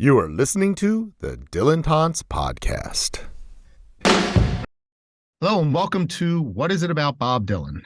You are listening to the Dylantantes podcast. Hello and welcome to What Is It About Bob Dylan?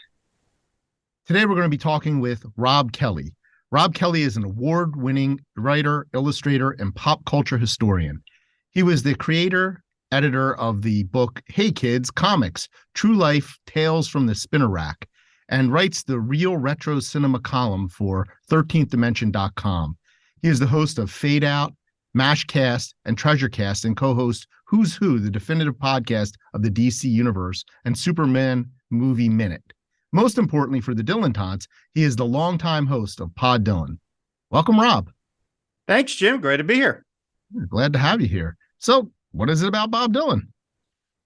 Today we're going to be talking with Rob Kelly. Rob Kelly is an award-winning writer, illustrator, and pop culture historian. He was the creator, editor of the book Hey Kids, Comics, True Life Tales from the Spinner Rack, and writes the Real Retro Cinema column for 13thdimension.com. He is the host of Fade Out, A S HCAST, and TREASURYCAST, and co-host Who's Who, the definitive podcast of the DC Universe, and Superman Movie Minute. Most importantly for the Dylantantes, he is the longtime host of Pod Dylan. Welcome, Rob. Thanks, Jim. Great to be here. Glad to have you here. So, what is it about Bob Dylan?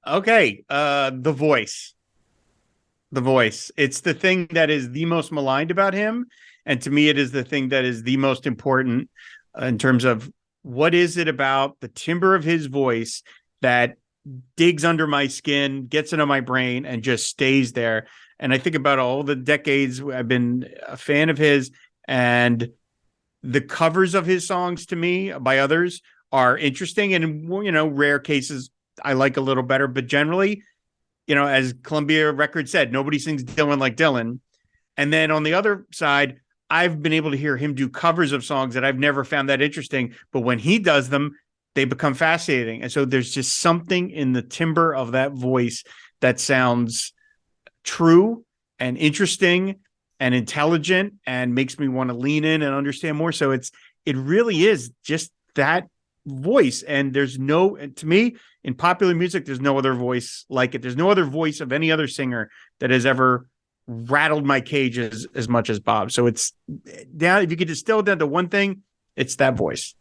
Okay, the voice. The voice. It's the thing that is the most maligned about him, and to me, it is the thing that is the most important in terms of what is it about the timbre of his voice that digs under my skin, gets into my brain, and just stays there. And I think about all the decades I've been a fan of his, and the covers of his songs to me by others are interesting. And, you know, rare cases I like a little better, but generally, you know, as Columbia Records said, nobody sings Dylan like Dylan. And then on the other side, I've been able to hear him do covers of songs that I've never found that interesting, but when he does them, they become fascinating. And so there's just something in the timbre of that voice that sounds true and interesting and intelligent and makes me want to lean in and understand more. So it really is just that voice. And to me, in popular music, there's no other voice like it. There's no other voice of any other singer that has ever rattled my cage as much as Bob. So it's down. If you could distill it down to one thing, it's that voice.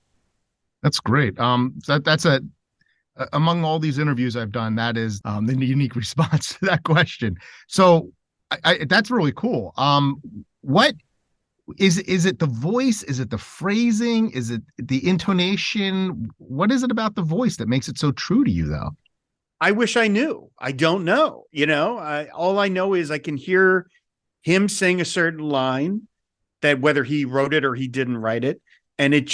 That's great. That's among all these interviews I've done, that is the unique response to that question. So that's really cool. What is it the voice? Is it the phrasing? Is it the intonation? What is it about the voice that makes it so true to you, though? I wish I knew. I don't know. You know, all I know is I can hear him sing a certain line that whether he wrote it or he didn't write it. And it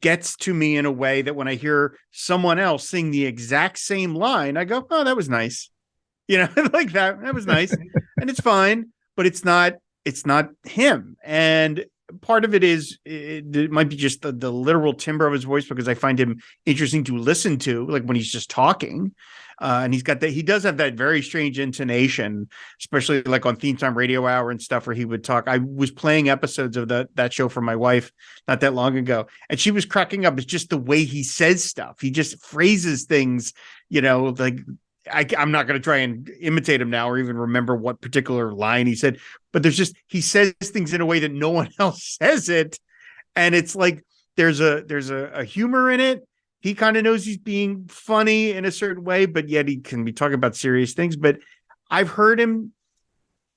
gets to me in a way that when I hear someone else sing the exact same line, I go, oh, that was nice. You know, like that was nice. And it's fine, but it's not him. And part of it is it might be just the literal timbre of his voice, because I find him interesting to listen to, like when he's just talking. And he does have that very strange intonation, especially like on Theme Time Radio Hour and stuff where he would talk. I was playing episodes of that show for my wife not that long ago, and she was cracking up. It's just the way he says stuff. He just phrases things, you know, like I'm not going to try and imitate him now or even remember what particular line he said, but he says things in a way that no one else says it. And it's like, there's a humor in it. He kind of knows he's being funny in a certain way, but yet he can be talking about serious things. But I've heard him,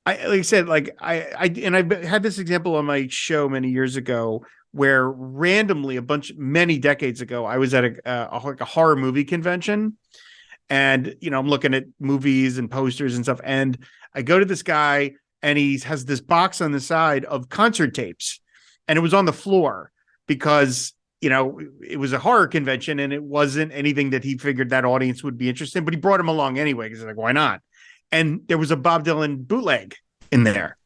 I've had this example on my show many years ago where randomly many decades ago, I was at a horror movie convention. And, you know, I'm looking at movies and posters and stuff. And I go to this guy and he has this box on the side of concert tapes. And it was on the floor because, you know, it was a horror convention and it wasn't anything that he figured that audience would be interested in. But he brought him along anyway because he's like, why not? And there was a Bob Dylan bootleg in there.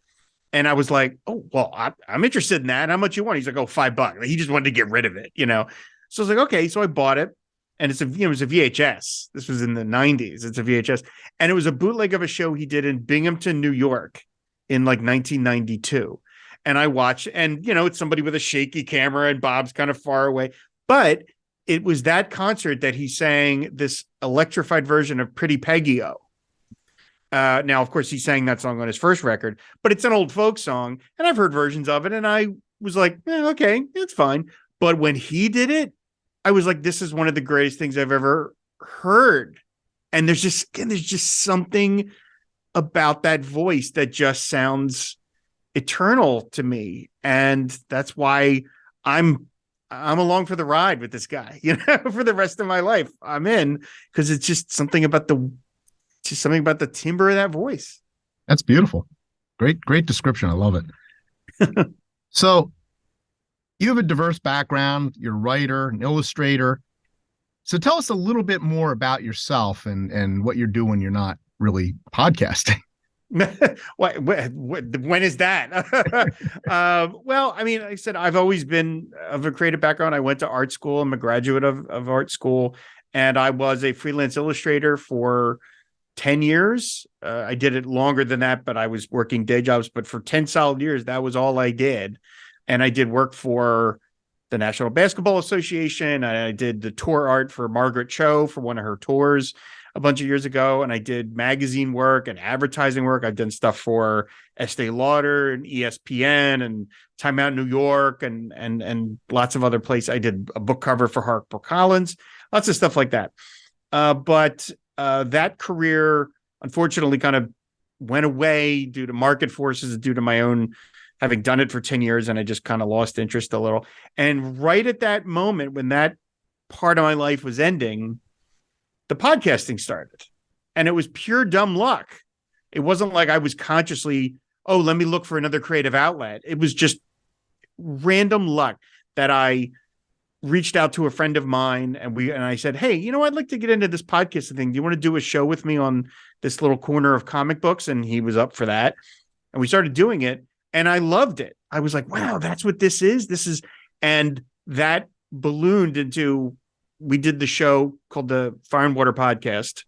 And I was like, oh, well, I'm interested in that. How much you want? He's like, oh, $5. He just wanted to get rid of it, you know? So I was like, okay. So I bought it. And it was a VHS. This was in the 90s. It's a VHS. And it was a bootleg of a show he did in Binghamton, New York in like 1992. And I watched, and, you know, it's somebody with a shaky camera and Bob's kind of far away. But it was that concert that he sang this electrified version of Pretty Peggy-O. Now, of course, he sang that song on his first record, but it's an old folk song. And I've heard versions of it. And I was like, okay, it's fine. But when he did it, I was like, this is one of the greatest things I've ever heard. And there's just something about that voice that just sounds eternal to me. And that's why I'm along for the ride with this guy, you know, for the rest of my life. I'm in, because it's just something about the timbre of that voice. That's beautiful. Great description. I love it. So You have a diverse background. You're a writer, an illustrator. So tell us a little bit more about yourself and what you're doing when you're not really podcasting. When is that? Well, I mean, like I said, I've always been of a creative background. I went to art school. I'm a graduate of art school, and I was a freelance illustrator for 10 years. I did it longer than that, but I was working day jobs. But for 10 solid years, that was all I did. And I did work for the National Basketball Association. I did the tour art for Margaret Cho for one of her tours a bunch of years ago. And I did magazine work and advertising work. I've done stuff for Estee Lauder and ESPN and Time Out New York and lots of other places. I did a book cover for HarperCollins, lots of stuff like that. But that career, unfortunately, kind of went away due to market forces, due to my own having done it for 10 years. And I just kind of lost interest a little. And right at that moment, when that part of my life was ending, the podcasting started. And it was pure dumb luck. It wasn't like I was consciously, oh, let me look for another creative outlet. It was just random luck that I reached out to a friend of mine and I said, hey, I'd like to get into this podcasting thing. Do you want to do a show with me on this little corner of comic books? And he was up for that. And we started doing it. And I loved it. I was like, wow, that's what this is. And that ballooned into, we did the show called the Fire and Water Podcast.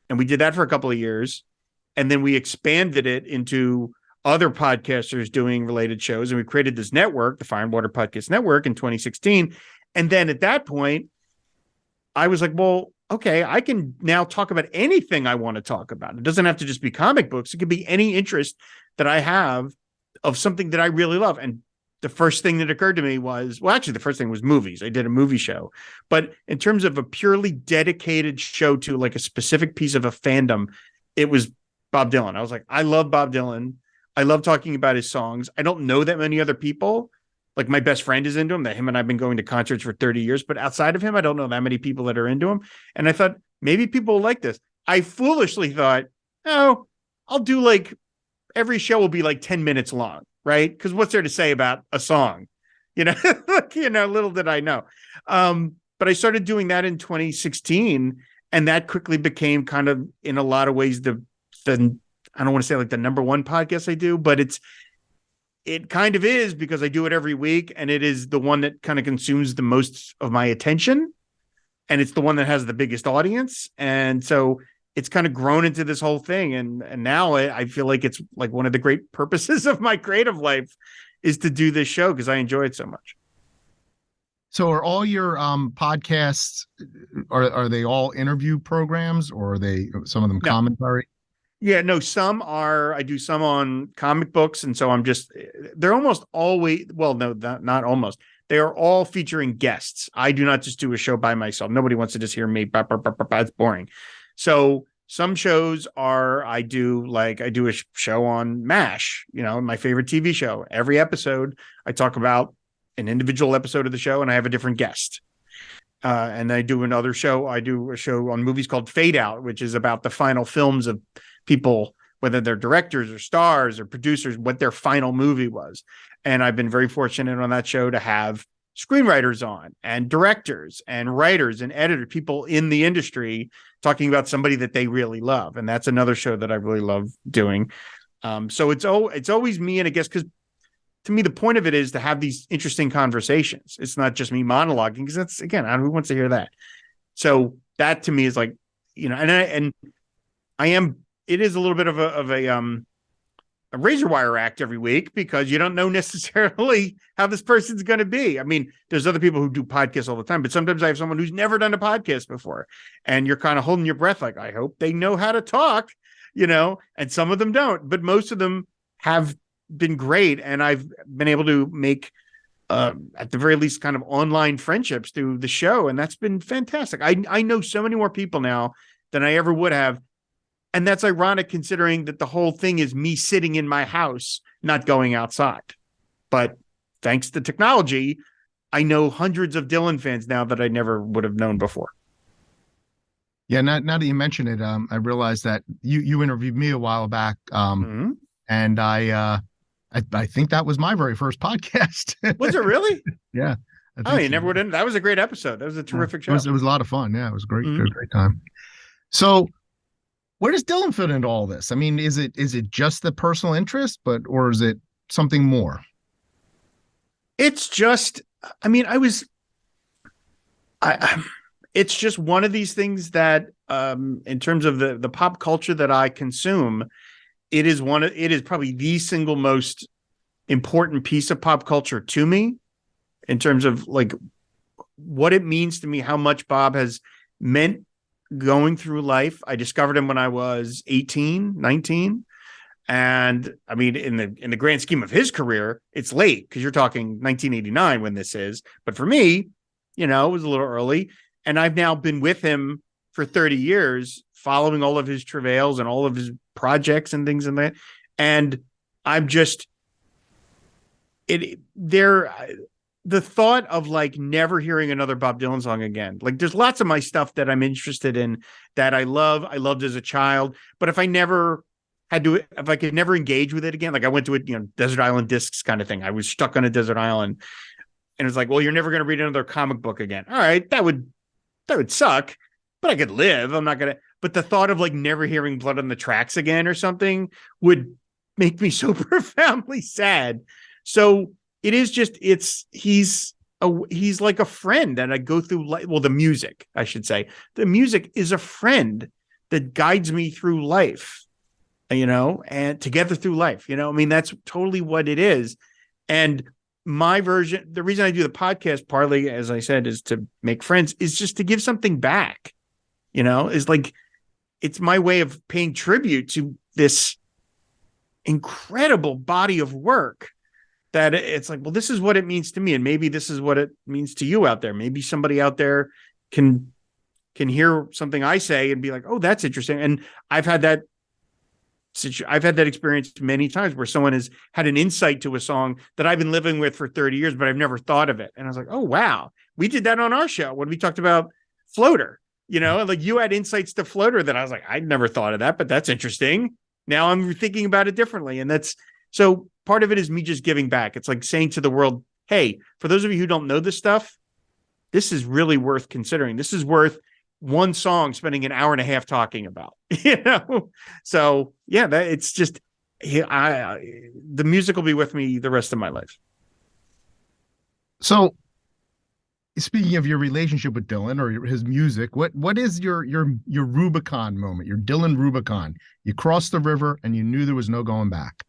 And we did that for a couple of years. And then we expanded it into other podcasters doing related shows. And we created this network, the Fire and Water Podcast Network, in 2016. And then at that point, I was like, well, okay, I can now talk about anything I want to talk about. It doesn't have to just be comic books. It could be any interest that I have of something that I really love. And the first thing that occurred to me was, well, actually, the first thing was movies. I did a movie show. But in terms of a purely dedicated show to like a specific piece of a fandom, it was Bob Dylan. I was like, I love Bob Dylan. I love talking about his songs. I don't know that many other people. Like my best friend is into him, that him and I've been going to concerts for 30 years. But outside of him, I don't know that many people that are into him. And I thought maybe people will like this. I foolishly thought, oh, I'll do like every show will be like 10 minutes long, right? Because what's there to say about a song? Little did I know. But I started doing that in 2016. And that quickly became kind of, in a lot of ways, the I don't want to say like the number one podcast I do, but it kind of is, because I do it every week and it is the one that kind of consumes the most of my attention. And it's the one that has the biggest audience. And so it's kind of grown into this whole thing. And now I feel like it's like one of the great purposes of my creative life is to do this show because I enjoy it so much. So are all your podcasts, are they all interview programs, or are they some of them commentary? Yeah, no, some are. I do some on comic books. And so they're almost always, well, no, not almost. They are all featuring guests. I do not just do a show by myself. Nobody wants to just hear me. It's boring. So some shows I do a show on MASH, my favorite TV show. Every episode, I talk about an individual episode of the show and I have a different guest. And I do another show. I do a show on movies called Fade Out, which is about the final films of people, whether they're directors or stars or producers, what their final movie was. And I've been very fortunate on that show to have screenwriters on and directors and writers and editors, people in the industry talking about somebody that they really love. And that's another show that I really love doing. So it's always me and a guest, because to me, the point of it is to have these interesting conversations. It's not just me monologuing, because that's, again, who wants to hear that? So that to me is like, it is a little bit of a razor wire act every week, because you don't know necessarily how this person's going to be. I mean, there's other people who do podcasts all the time, but sometimes I have someone who's never done a podcast before, and you're kind of holding your breath. Like, I hope they know how to talk, and some of them don't, but most of them have been great. And I've been able to make, at the very least, kind of online friendships through the show. And that's been fantastic. I know so many more people now than I ever would have. And that's ironic, considering that the whole thing is me sitting in my house, not going outside. But thanks to technology, I know hundreds of Dylan fans now that I never would have known before. Yeah, now that you mention it, I realized that you interviewed me a while back, and I I think that was my very first podcast. Was it really? Yeah. Oh, you never would have. That was a great episode. That was a terrific show. It was a lot of fun. Yeah, it was a great, Mhm. great time. So where does Dylan fit into all this? I mean, is it just the personal interest, or is it something more? It's just, I mean, it's just one of these things that, in terms of the pop culture that I consume, it is probably the single most important piece of pop culture to me, in terms of like what it means to me, how much Bob has meant going through life. I discovered him when I was 18, 19. And I mean, in the grand scheme of his career, it's late because you're talking 1989 when this is. But for me, it was a little early. And I've now been with him for 30 years, following all of his travails and all of his projects and things and that. And I'm just the thought of like never hearing another Bob Dylan song again. Like there's lots of my stuff that I'm interested in that I loved as a child. But if I could never engage with it again, like I went to it, Desert Island Discs kind of thing. I was stuck on a desert island and it's like, well, you're never going to read another comic book again. All right. That would suck, but I could live. I'm not going to, but the thought of like never hearing Blood on the Tracks again or something would make me so profoundly sad. So it is just, he's like a friend that I go through. Well, the music, I should say, the music is a friend that guides me through life, and together through life, I mean, that's totally what it is. And my version, the reason I do the podcast, partly, as I said, is to make friends, is just to give something back, is like, it's my way of paying tribute to this incredible body of work that it's like, well, this is what it means to me. And maybe this is what it means to you out there. Maybe somebody out there can hear something I say and be like, oh, that's interesting. And I've had that experience many times where someone has had an insight to a song that I've been living with for 30 years, but I've never thought of it. And I was like, oh, wow, we did that on our show when we talked about Floater, like you had insights to Floater that I was like, I'd never thought of that, but that's interesting. Now I'm thinking about it differently. And so part of it is me just giving back. It's like saying to the world, hey, for those of you who don't know this stuff, this is really worth considering. This is worth one song spending an hour and a half talking about, So yeah, it's just, the music will be with me the rest of my life. So speaking of your relationship with Dylan or his music, what is your Rubicon moment, your Dylan Rubicon? You crossed the river and you knew there was no going back.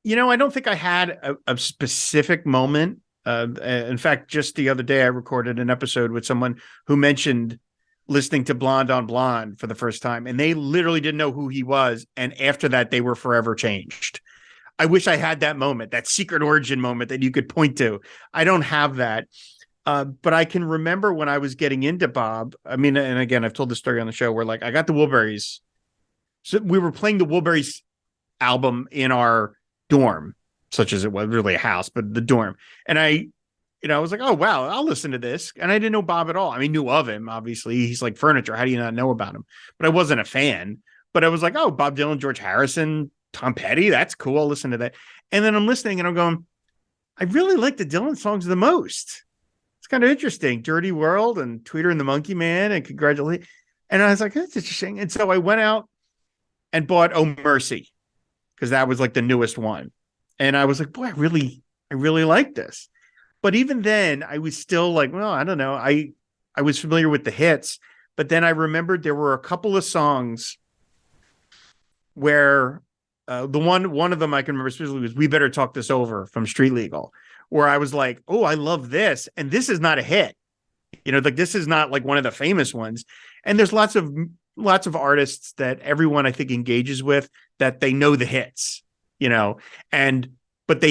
I don't think I had a specific moment. In fact, just the other day, I recorded an episode with someone who mentioned listening to Blonde on Blonde for the first time, and they literally didn't know who he was. And after that, they were forever changed. I wish I had that moment, that secret origin moment that you could point to. I don't have that. But I can remember when I was getting into Bob. I mean, and again, I've told the story on the show where like I got the Wilburys. So we were playing the Wilburys album in our dorm, such as it was really a house, but the dorm. And I was like, oh, wow, I'll listen to this. And I didn't know Bob at all. I mean, knew of him, obviously. He's like furniture. How do you not know about him? But I wasn't a fan. But I was like, oh, Bob Dylan, George Harrison, Tom Petty. That's cool. I'll listen to that. And then I'm listening and I'm going, I really like the Dylan songs the most. It's kind of interesting. Dirty World and Tweeter and the Monkey Man and Congratulate. And I was like, that's interesting. And so I went out and bought Oh Mercy, because that was like the newest one. And I was like, boy, I really like this. But even then I was still like, well, I don't know. I was familiar with the hits, but then I remembered there were a couple of songs where one of them I can remember specifically was We Better Talk This Over from Street Legal, where I was like, oh, I love this. And this is not a hit, like this is not like one of the famous ones. And there's lots of artists that everyone I think engages with that they know the hits, but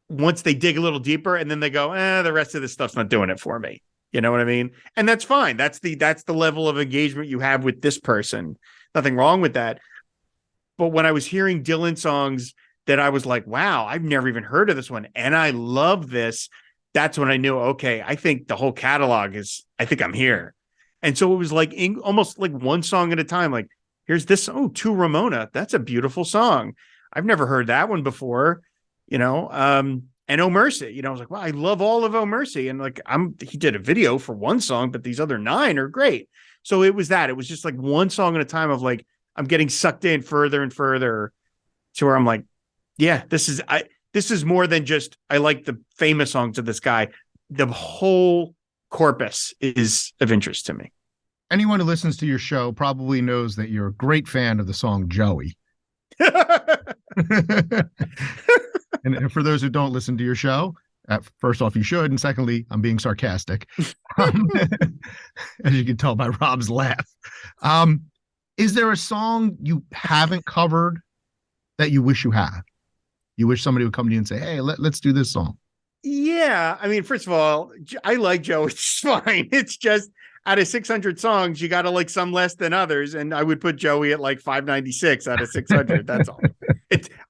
once they dig a little deeper and then they go, the rest of this stuff's not doing it for me. You know what I mean? And that's fine. That's the level of engagement you have with this person. Nothing wrong with that. But when I was hearing Dylan songs that I was like, wow, I've never even heard of this one, and I love this, that's when I knew, okay, I think the whole catalog I think I'm here. And so it was like almost like one song at a time. Like, here's this, To Ramona. That's a beautiful song. I've never heard that one before, and Oh Mercy, I was like, well, I love all of Oh Mercy. And like, he did a video for one song, but these other 9 are great. So it was just like one song at a time of like, I'm getting sucked in further and further to where I'm like, yeah, this is more than just, I like the famous songs of this guy. The whole corpus is of interest to me. Anyone who listens to your show probably knows that you're a great fan of the song Joey. And for those who don't listen to your show, first off, you should. And secondly, I'm being sarcastic. As you can tell by Rob's laugh. Is there a song you haven't covered that you wish you had? You wish somebody would come to you and say, hey, let's do this song. Yeah. I mean, first of all, I like Joe. It's fine. It's just out of 600 songs, you got to like some less than others. And I would put Joey at like 596 out of 600. That's all.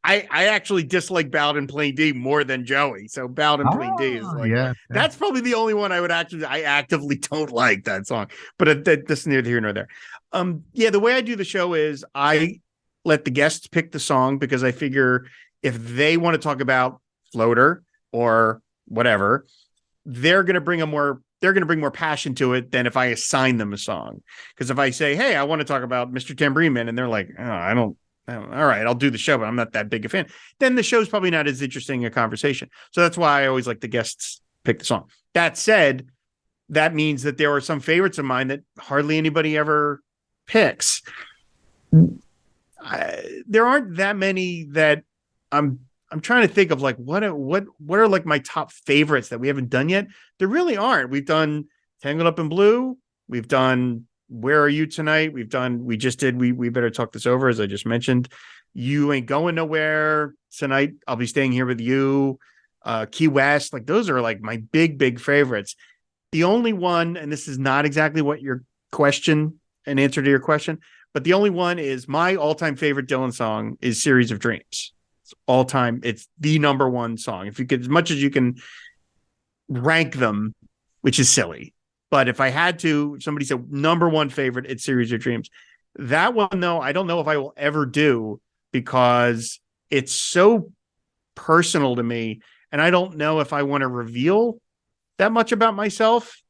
I actually dislike Ballad in Plain D more than Joey. So Ballad in Plain D is like, that's probably the only one I actively don't like that song, but that's neither here nor there. The way I do the show is I let the guests pick the song because I figure if they want to talk about Floater or whatever, they're going to bring more passion to it than if I assign them a song. Because if I say, hey, I want to talk about Mr. Tambourine Man, and they're like, oh, all right, I'll do the show, but I'm not that big a fan, then the show's probably not as interesting a conversation. So that's why I always like the guests pick the song. That said, that means that there are some favorites of mine that hardly anybody ever picks. There aren't that many that I'm trying to think of like what are like my top favorites that we haven't done yet. There really aren't. We've done Tangled Up in Blue. We've done Where Are You Tonight? We just did We Better Talk This Over, as I just mentioned. You Ain't Going Nowhere Tonight. I'll Be Staying Here With You. Key West. Like those are like my big favorites. The only one, and this is not exactly what your question, an answer to your question, but the only one is my all-time favorite Dylan song is Series of Dreams. It's all time. It's the number one song. If you could, as much as you can rank them, which is silly. But if I had to, somebody said number one favorite, it's Series of Dreams. That one, though, I don't know if I will ever do because it's so personal to me. And I don't know if I want to reveal that much about myself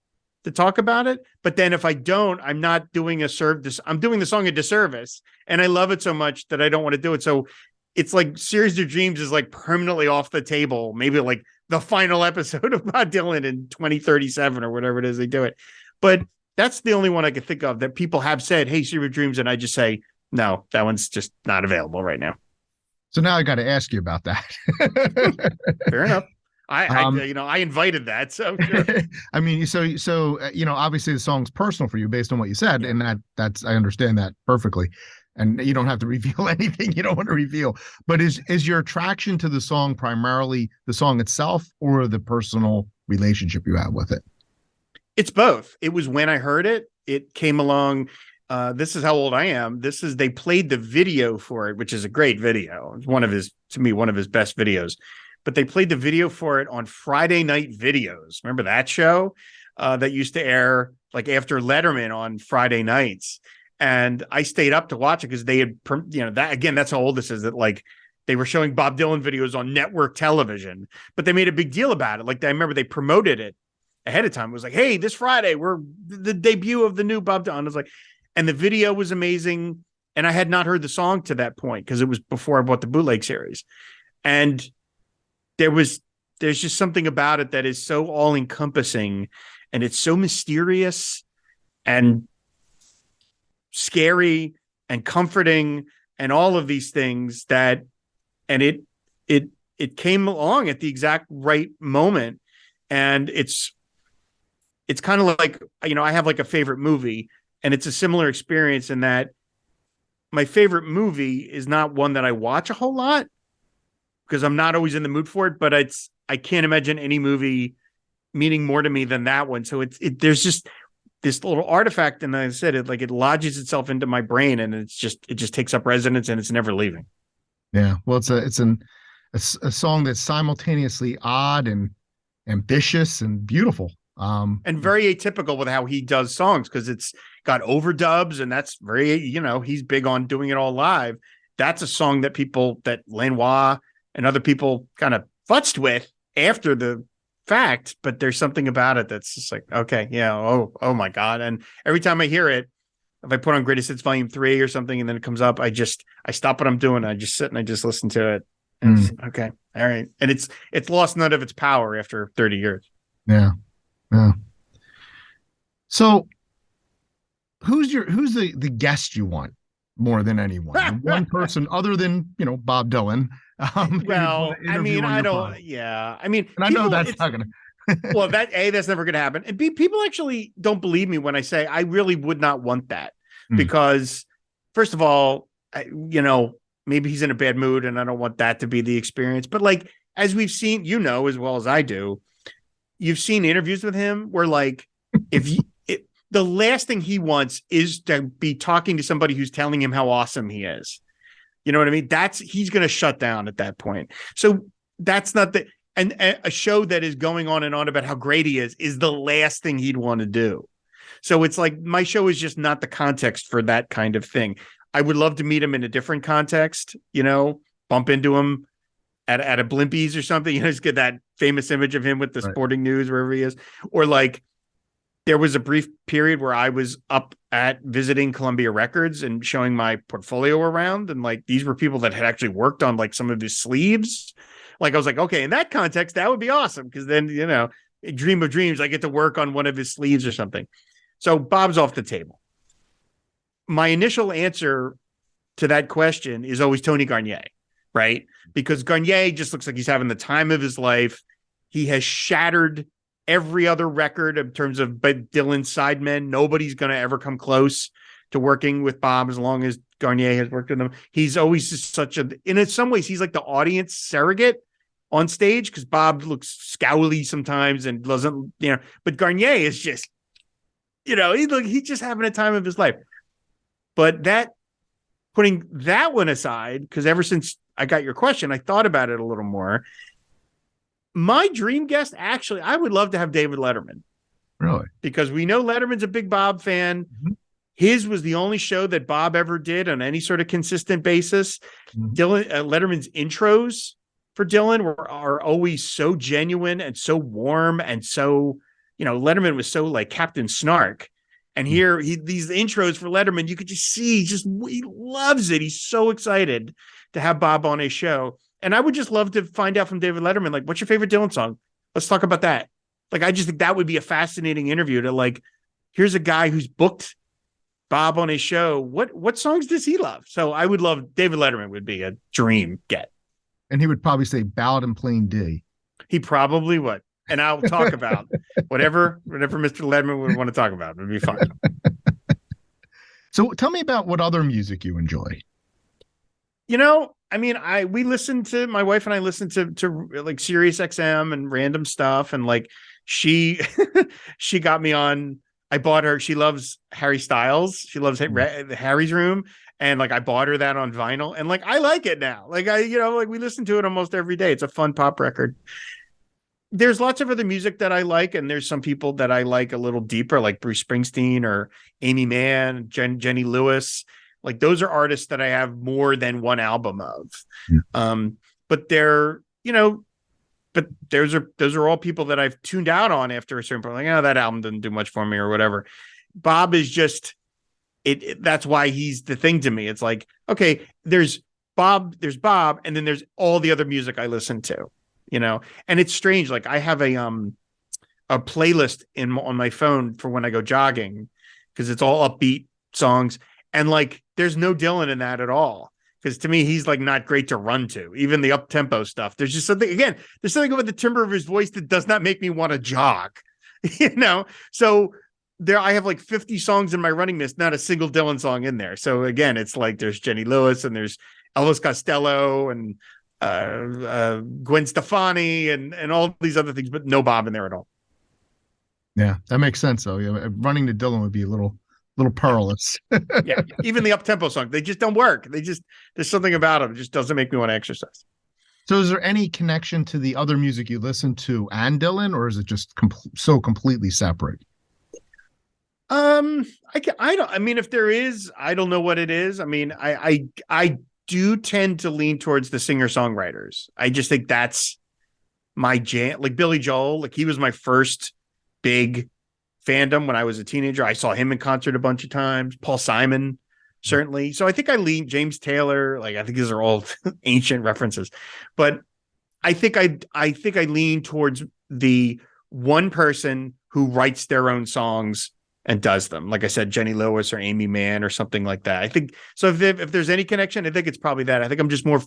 to talk about it. But then if I don't, I'm not doing I'm doing the song a disservice. And I love it so much that I don't want to do it. So it's like Series of Dreams is like permanently off the table. Maybe like the final episode of Bob Dylan in 2037 or whatever it is they do it. But that's the only one I could think of that people have said, hey, Series of Dreams. And I just say, no, that one's just not available right now. So now I got to ask you about that. Fair enough. I invited that. So sure. I mean, so obviously the song's personal for you based on what you said. Yeah. And that's, I understand that perfectly. And you don't have to reveal anything you don't want to reveal. But is your attraction to the song primarily the song itself or the personal relationship you have with it? It's both. It was when I heard it, it came along. This is how old I am. They played the video for it, which is a great video. It's one of his best videos. But they played the video for it on Friday Night Videos. Remember that show that used to air like after Letterman on Friday nights? And I stayed up to watch it because they had, that again, that's how old this is, that like they were showing Bob Dylan videos on network television, but they made a big deal about it. Like I remember they promoted it ahead of time. It was like, hey, this Friday, we're the debut of the new Bob Dylan. I was like, and the video was amazing. And I had not heard the song to that point because it was before I bought the bootleg series. And there's just something about it that is so all encompassing and it's so mysterious and scary and comforting and all of these things that, and it came along at the exact right moment. And it's kind of like, I have like a favorite movie and it's a similar experience in that my favorite movie is not one that I watch a whole lot because I'm not always in the mood for it, but I can't imagine any movie meaning more to me than that one. So there's just this little artifact, and I said it lodges itself into my brain, and it just takes up residence, and it's never leaving. Yeah, well, it's a song that's simultaneously odd and ambitious and beautiful, and very atypical with how he does songs because it's got overdubs, and that's very he's big on doing it all live. that's a song that Lanois and other people kind of futzed with after the fact, but there's something about it that's just like, okay, yeah, oh my God. And every time I hear it, if I put on Greatest Hits Volume 3 or something and then it comes up, I stop what I'm doing. I just sit and I just listen to it. And just, okay, all right. And it's lost none of its power after 30 years. Yeah. Yeah. So who's the guest you want more than anyone? One person other than, Bob Dylan. Well, I mean, I don't, yeah. I mean, and I know that's not going to. Well, that's never going to happen. And B, people actually don't believe me when I say I really would not want that because, first of all, maybe he's in a bad mood and I don't want that to be the experience. But like, as we've seen, as well as I do, you've seen interviews with him where like, the last thing he wants is to be talking to somebody who's telling him how awesome he is. You know what I mean? He's going to shut down at that point. So that's not and a show that is going on and on about how great he is the last thing he'd want to do. So it's like, my show is just not the context for that kind of thing. I would love to meet him in a different context, bump into him at a Blimpies or something, just get that famous image of him with the Sporting News, wherever he is. Or like, there was a brief period where I was up at visiting Columbia Records and showing my portfolio around. And like, these were people that had actually worked on like some of his sleeves. Like, I was like, okay, in that context, that would be awesome. Cause then, dream of dreams, I get to work on one of his sleeves or something. So Bob's off the table. My initial answer to that question is always Tony Garnier, right? Because Garnier just looks like he's having the time of his life. He has shattered every other record in terms of Dylan sidemen. Nobody's going to ever come close to working with Bob as long as Garnier has worked with him. He's always just in some ways, he's like the audience surrogate on stage because Bob looks scowly sometimes and doesn't, but Garnier is just, he's just having a time of his life. But putting that one aside, because ever since I got your question, I thought about it a little more. My dream guest, actually, I would love to have David Letterman. Really? Because we know Letterman's a big Bob fan. Mm-hmm. His was the only show that Bob ever did on any sort of consistent basis. Mm-hmm. Letterman's intros for Dylan are always so genuine and so warm and so, Letterman was so like Captain Snark. And here, these intros for Letterman, you could just see, he loves it. He's so excited to have Bob on his show. And I would just love to find out from David Letterman, like, what's your favorite Dylan song? Let's talk about that. Like, I just think that would be a fascinating interview to like, here's a guy who's booked Bob on his show. What songs does he love? So I would love David Letterman would be a dream get. And he would probably say Ballad in Plain D. He probably would. And I'll talk about whatever Mr. Letterman would want to talk about. It'd be fun. So tell me about what other music you enjoy. I mean, my wife and I listen to like Sirius XM and random stuff. And like she got me on, I bought her, she loves Harry Styles. She loves Harry's Room. And like, I bought her that on vinyl and like, I like it now. Like we listen to it almost every day. It's a fun pop record. There's lots of other music that I like. And there's some people that I like a little deeper, like Bruce Springsteen or Amy Mann, Jenny Lewis. Like those are artists that I have more than one album of. Yeah. But they're, but those are all people that I've tuned out on after a certain point. Like, that album didn't do much for me or whatever. Bob is just that's why he's the thing to me. It's like, okay, there's Bob, and then there's all the other music I listen to, and it's strange. Like I have a playlist on my phone for when I go jogging because it's all upbeat songs. And like, there's no Dylan in that at all. Because to me, he's like not great to run to, even the up tempo stuff. There's just something about the timbre of his voice that does not make me want to jog, So there, I have like 50 songs in my running list, not a single Dylan song in there. So again, it's like there's Jenny Lewis and there's Elvis Costello and Gwen Stefani and all these other things, but no Bob in there at all. Yeah, that makes sense. Though, running to Dylan would be a little perilous. Yeah, even the up-tempo songs, they just don't work. There's something about them. It just doesn't make me want to exercise. So is there any connection to the other music you listen to and Dylan, or is it just so completely separate? I don't, I mean, if there is, I don't know what it is. I mean, I do tend to lean towards the singer-songwriters. I just think that's my jam. Like Billy Joel, like he was my first big fandom when I was a teenager. I saw him in concert a bunch of times. Paul Simon, certainly. So I think I lean James Taylor. Like I think these are all ancient references, but I think I lean towards the one person who writes their own songs and does them. Like I said, Jenny Lewis or Amy Mann or something like that. I think so. If there's any connection, I think it's probably that. I think I'm just more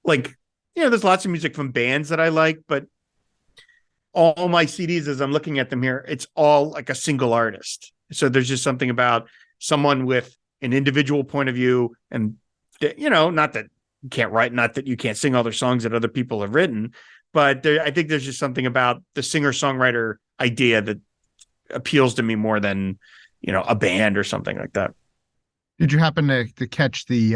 like, there's lots of music from bands that I like, but all my CDs, as I'm looking at them here, it's all like a single artist. So there's just something about someone with an individual point of view, and not that you can't write, not that you can't sing all their songs that other people have written, but I think there's just something about the singer-songwriter idea that appeals to me more than, a band or something like that. Did you happen to catch the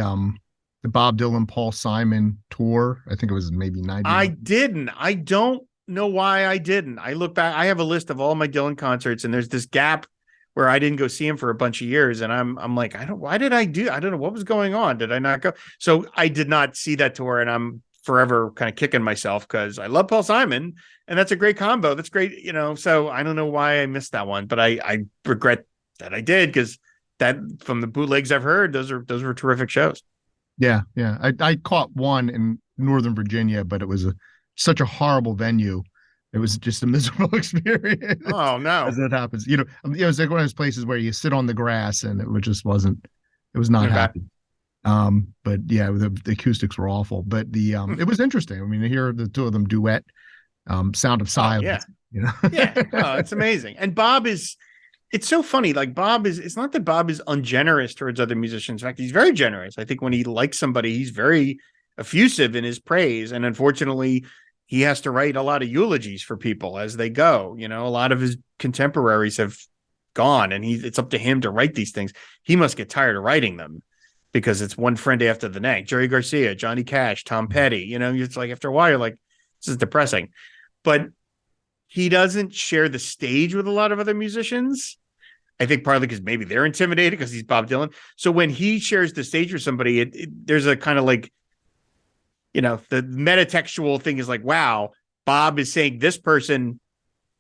Bob Dylan, Paul Simon tour? I think it was maybe 90. I didn't. I don't know why I didn't. I look back, I have a list of all my Dylan concerts, and there's this gap where I didn't go see him for a bunch of years. And I'm like, why did I don't know what was going on. Did I not go? So I did not see that tour, and I'm forever kind of kicking myself because I love Paul Simon and that's a great combo. That's great. So I don't know why I missed that one, but I regret that I did, because that, from the bootlegs I've heard, those were terrific shows. Yeah. Yeah. I caught one in Northern Virginia, but it was such a horrible venue. It was just a miserable experience. Oh no. As it happens. It was like one of those places where you sit on the grass and it was not happy. But yeah, the acoustics were awful, but it was interesting. I mean, to hear the two of them duet, Sound of Silence. Yeah. Yeah. Oh, it's amazing. And it's so funny. Like it's not that Bob is ungenerous towards other musicians. In fact, he's very generous. I think when he likes somebody, he's very effusive in his praise. And unfortunately, he has to write a lot of eulogies for people as they go. A lot of his contemporaries have gone, and it's up to him to write these things. He must get tired of writing them, because it's one friend after the next. Jerry Garcia, Johnny Cash, Tom Petty. It's like after a while, you're like, this is depressing. But he doesn't share the stage with a lot of other musicians. I think partly because maybe they're intimidated because he's Bob Dylan. So when he shares the stage with somebody, there's a kind of like, the metatextual thing is like, wow, Bob is saying this person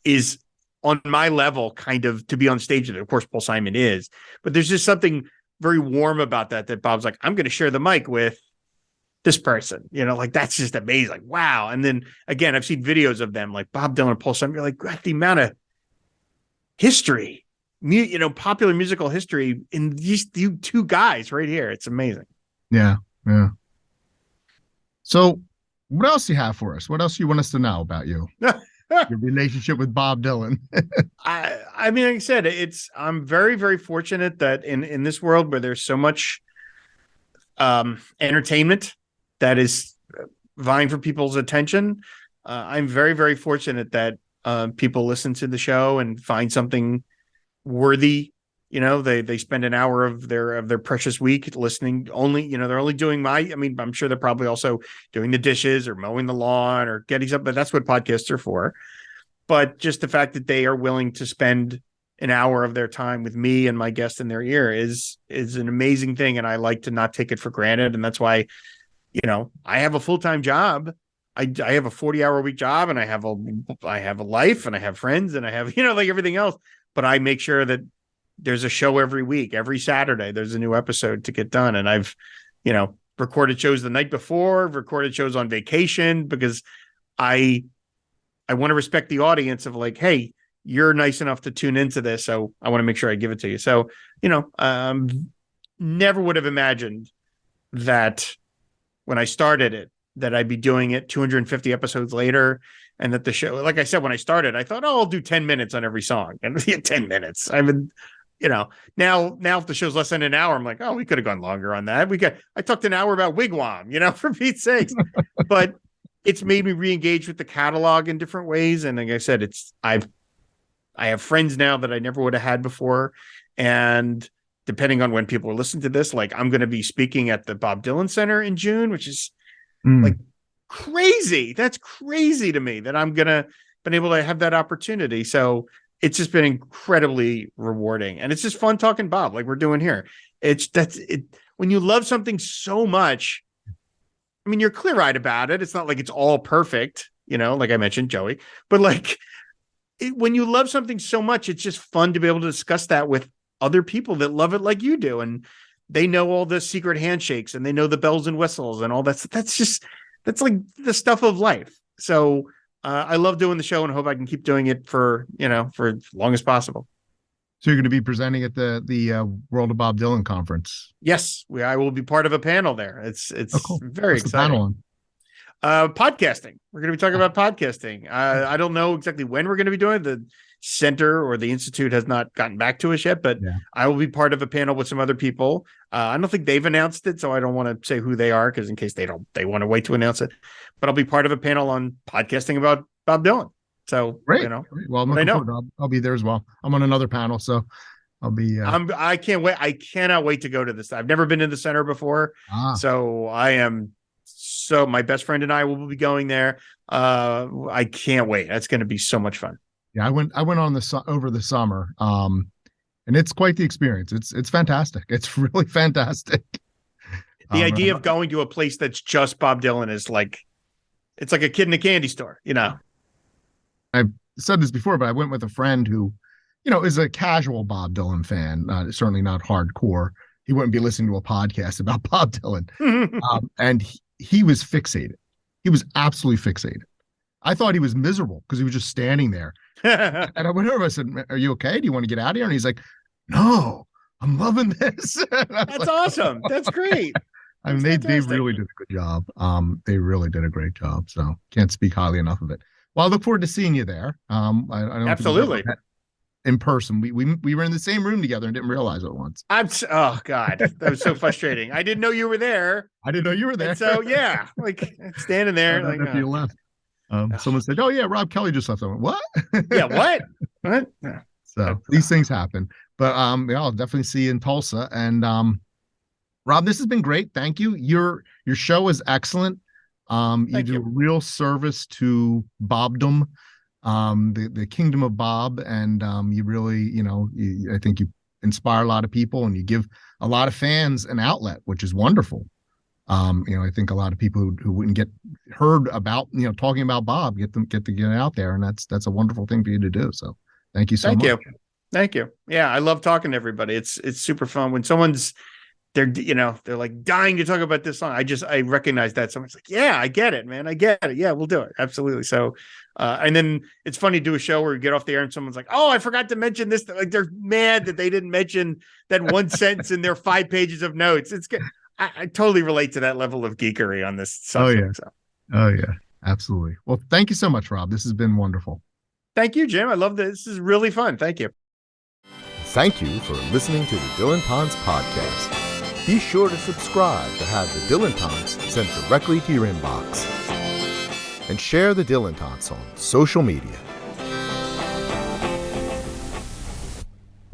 is on my level kind of to be on stage with it. Of course, Paul Simon is, but there's just something very warm about that Bob's like, I'm going to share the mic with this person, like that's just amazing. Like, wow. And then again, I've seen videos of them like Bob Dylan and Paul Simon. You're like, God, the amount of history, popular musical history in these two guys right here. It's amazing. Yeah. Yeah. So what else do you have for us? What else do you want us to know about you? Your relationship with Bob Dylan. I mean, like I said, I'm very, very fortunate that in this world where there's so much entertainment that is vying for people's attention, I'm very, very fortunate that people listen to the show and find something worthy. They spend an hour of their precious week listening only, they're only doing I'm sure they're probably also doing the dishes or mowing the lawn or getting something, but that's what podcasts are for. But just the fact that they are willing to spend an hour of their time with me and my guest in their ear is an amazing thing. And I like to not take it for granted. And that's why, I have a full-time job. I have a 40-hour week job, and I have a life, and I have friends, and I have, like everything else, but I make sure that there's a show every week. Every Saturday, there's a new episode to get done. And I've, recorded shows the night before, recorded shows on vacation, because I want to respect the audience of like, hey, you're nice enough to tune into this, so I want to make sure I give it to you. So, never would have imagined that when I started it, that I'd be doing it 250 episodes later. And that the show, like I said, when I started, I thought, I'll do 10 minutes on every song. And 10 minutes. I've been, now if the show's less than an hour, I'm like, we could have gone longer on that. I talked an hour about Wigwam, for Pete's sakes. But it's made me re-engage with the catalog in different ways. And like I said, I have friends now that I never would have had before. And depending on when people are listening to this, like I'm going to be speaking at the Bob Dylan Center in June, which is like crazy. That's crazy to me that I'm been able to have that opportunity. So it's just been incredibly rewarding, and it's just fun talking Bob like we're doing here. When you love something so much, I mean, you're clear-eyed about it. It's not like it's all perfect, like I mentioned, Joey, but like when you love something so much, it's just fun to be able to discuss that with other people that love it like you do. And they know all the secret handshakes and they know the bells and whistles and all that. That's like the stuff of life. So I love doing the show and hope I can keep doing it for as long as possible. So you're going to be presenting at the World of Bob Dylan conference. Yes, I will be part of a panel there. It's cool. very What's exciting. The panel on? Podcasting. We're going to be talking about podcasting. I don't know exactly when we're going to be doing it. The center or the institute has not gotten back to us yet, but I will be part of a panel with some other people. I don't think they've announced it, so I don't want to say who they are because in case they want to wait to announce it. But I'll be part of a panel on podcasting about Bob Dylan. So great. Well, I'm looking forward. I'll be there as well. I'm on another panel, so I'll be. I can't wait. I cannot wait to go to this. I've never been to the center before, so I am. So my best friend and I will be going there. I can't wait. That's going to be so much fun. Yeah, I went on over the summer, and it's quite the experience. It's fantastic. It's really fantastic. The idea of going to a place that's just Bob Dylan is like, it's like a kid in a candy store, I've said this before, but I went with a friend who, is a casual Bob Dylan fan, certainly not hardcore. He wouldn't be listening to a podcast about Bob Dylan. And he was fixated. He was absolutely fixated. I thought he was miserable because he was just standing there. And I went over, I said, "Are you okay? Do you want to get out of here?" And he's like, "No, I'm loving this." That's like, awesome. That's great. I mean, they really did a good job. They really did a great job. So can't speak highly enough of it. Well, I look forward to seeing you there. I don't absolutely. In person, we were in the same room together and didn't realize it once. Oh God, that was so frustrating. I didn't know you were there. I didn't know you were there. And so yeah, like standing there, like after you left. Someone said, "Oh yeah, Rob Kelly just left." I went, "What?" Yeah, what? So these things happen, but I'll definitely see you in Tulsa. And Rob, this has been great. Thank you. Your show is excellent. You do a real service to Bobdom, the kingdom of Bob, and you really, I think you inspire a lot of people, and you give a lot of fans an outlet, which is wonderful. I think a lot of people who wouldn't get heard about, talking about Bob, get to get out there, and that's a wonderful thing for you to do. So thank you so much. Thank you. Yeah, I love talking to everybody. It's super fun when someone's they're like dying to talk about this song. I recognize that someone's like, yeah, I get it, man. I get it. Yeah, we'll do it. Absolutely. So, and then it's funny to do a show where you get off the air and someone's like, oh, I forgot to mention this. Like they're mad that they didn't mention that one sentence in their 5 pages of notes. It's good. I totally relate to that level of geekery on this subject. Oh yeah, absolutely. Well, thank you so much, Rob. This has been wonderful. Thank you, Jim. I love this. This is really fun. Thank you. Thank you for listening to the Dylantantes podcast. Be sure to subscribe to have the Dylantantes sent directly to your inbox. And share the Dylantantes on social media.